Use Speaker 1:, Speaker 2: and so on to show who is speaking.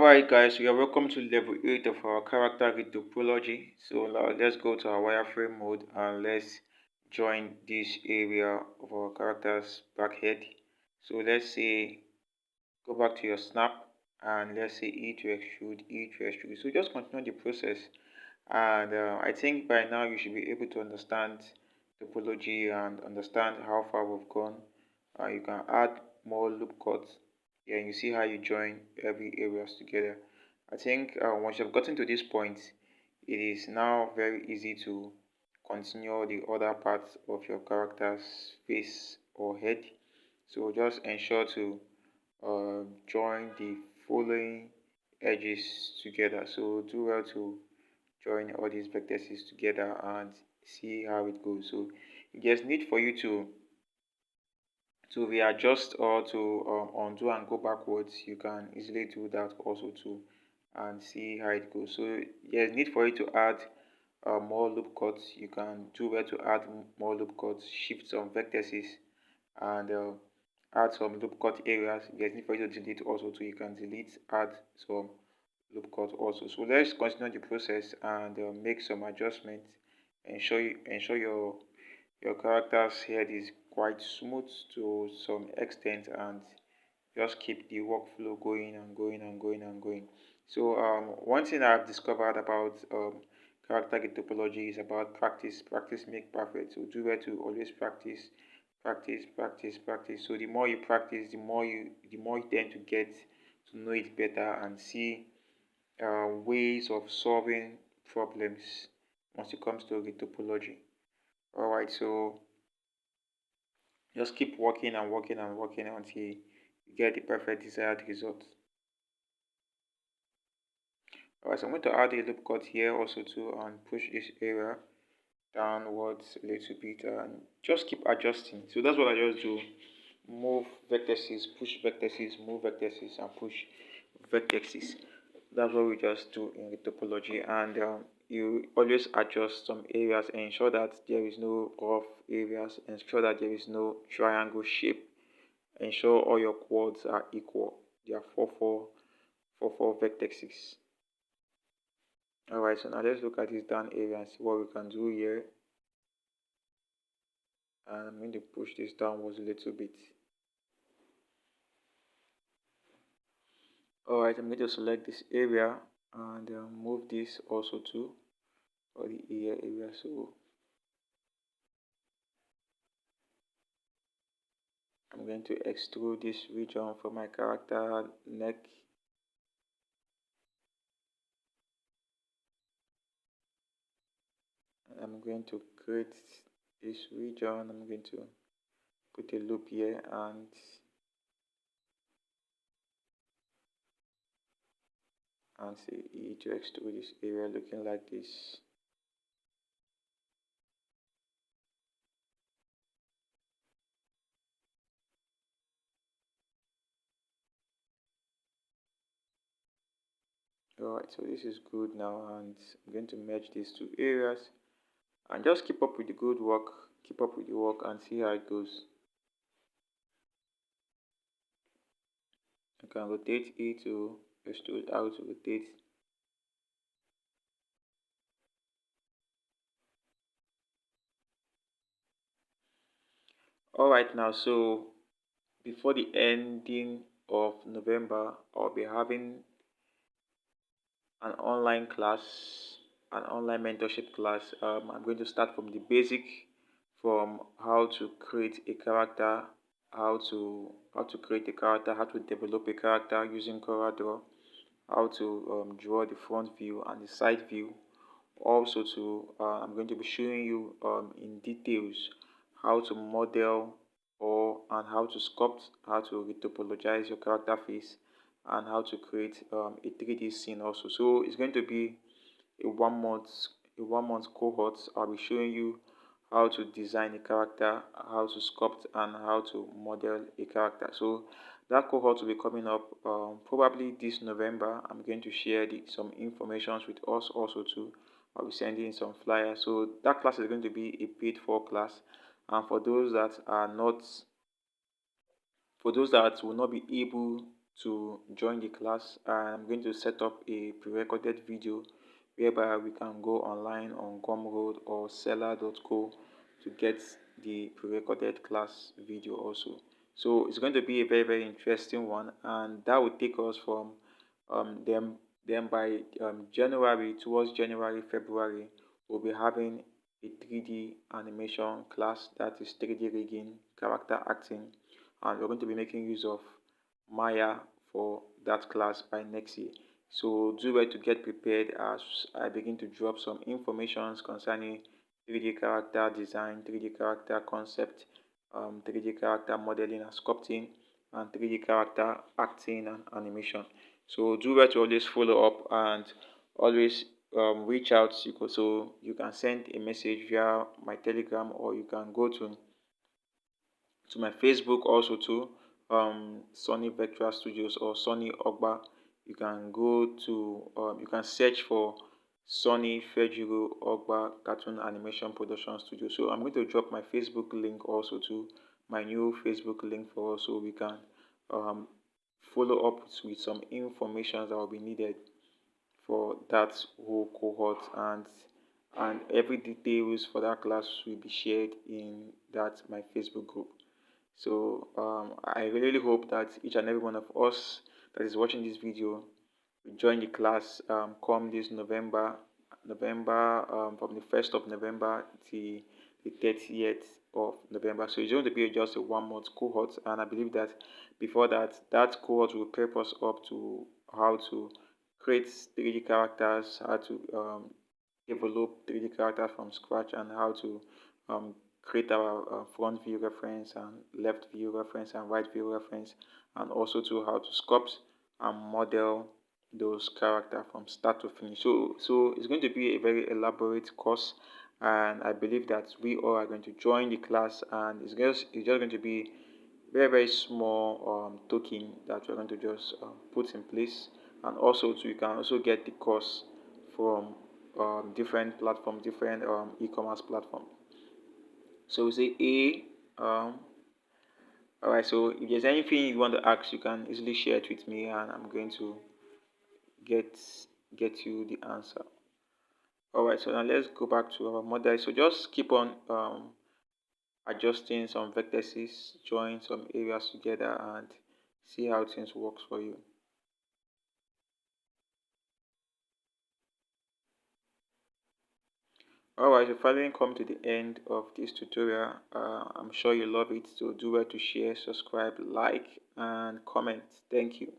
Speaker 1: Alright guys, you are welcome to level 8 of our character Retoplogy. So now let's go to our wireframe mode and let's join this area of our character's back head. So let's say go back to your snap and let's say E to extrude, E to extrude. So just continue the process and I think by now you should be able to understand topology and understand how far we've gone. You can add more loop cuts. Yeah, you see how you join every areas together. I think once you've gotten to this point, it is now very easy to continue the other parts of your character's face or head. So just ensure to join the following edges together. So do well to join all these vertices together and see how it goes. So if there's need for you to readjust or to undo and go backwards, you can easily do that also too and see how it goes. So there's need for you to add more loop cuts. You can do well to add more loop cuts, shift some vertices and add some loop cut areas. If there's need for you to delete also too, you can delete, add some loop cut also. So let's continue the process and make some adjustments. Ensure your character's head is quite smooth to some extent and just keep the workflow going and going and going and going. So one thing I've discovered about character gate topology is about practice. Practice make perfect. So do well to always practice, practice, practice, practice. So the more you practice, the more you tend to get to know it better and see ways of solving problems once it comes to the topology. All right, so just keep working and working and working until you get the perfect desired result. Alright, so I'm going to add a loop cut here also too and push this area downwards a little bit and just keep adjusting. So that's what I just do. Move vertices, push vertices, move vertices and push vertices. That's what we just do in the topology and you always adjust some areas and ensure that there is no rough areas, ensure that there is no triangle shape, ensure all your quads are equal. They are 4 vertices. Alright, so now let's look at this down area and see what we can do here. And I'm going to push this downwards a little bit. Alright, I'm going to select this area and move this also too for the ear area. So I'm going to extrude this region for my character neck. And I'm going to create this region. I'm going to put a loop here and say E to extrude this area looking like this. Alright, so this is good now and I'm going to merge these two areas and just keep up with the good work, keep up with the work and see how it goes. You can rotate E to extrude out to rotate. Alright now, so before the ending of November, I'll be having an online class, an online mentorship class. I'm going to start from the basic, from how to create a character, how to create a character, how to develop a character using CorelDRAW, how to draw the front view and the side view. Also, I'm going to be showing you in details how to model or and how to sculpt, how to retopologize your character face, and how to create a 3D scene also. So it's going to be a 1 month cohort. I'll be showing you how to design a character, how to sculpt, and how to model a character. So that cohort will be coming up probably this November. I'm going to share some information with us also too. I'll be sending some flyers. So that class is going to be a paid for class, and for those that will not be able to join the class. I'm going to set up a pre-recorded video whereby we can go online on Gumroad or seller.co to get the pre-recorded class video also. So it's going to be a very interesting one, and that will take us from then by January, towards January, February, we'll be having a 3D animation class, that is 3D rigging, character acting, and we're going to be making use of Maya for that class by next year. So do well to get prepared as I begin to drop some informations concerning 3D character design, 3D character concept, 3D character modeling and sculpting, and 3D character acting and animation. So do well to always follow up and always reach out. So you can send a message via my Telegram, or you can go to my Facebook also too, Sunny Vector Studios or Sunny Ogba. You can go to you can search for Sunny Fejiro Ogba Cartoon Animation Production Studio. So I'm going to drop my Facebook link also to my new Facebook link for us, so we can um, follow up with some information that will be needed for that whole cohort, and every details for that class will be shared in that my Facebook group. So I really hope that each and every one of us that is watching this video will join the class come this November from the 1st of November to the 30th of November. So it's going to be just a 1 month cohort, and I believe that before that, that cohort will prep us up to how to create 3D characters, how to develop 3D characters from scratch, and how to um, create our front view reference and left view reference and right view reference, and also to how to sculpt and model those characters from start to finish. So it's going to be a very elaborate course, and I believe that we all are going to join the class, and it's just going to be very small token that we're going to just put in place, and also you can also get the course from different platform, different e-commerce platform. So we say all right. So if there's anything you want to ask, you can easily share it with me, and I'm going to get get you the answer. All right. So now let's go back to our model. So just keep on adjusting some vertices, join some areas together, and see how things works for you. Alright, so finally come to the end of this tutorial. I'm sure you love it, so do well to share, subscribe, like, and comment. Thank you.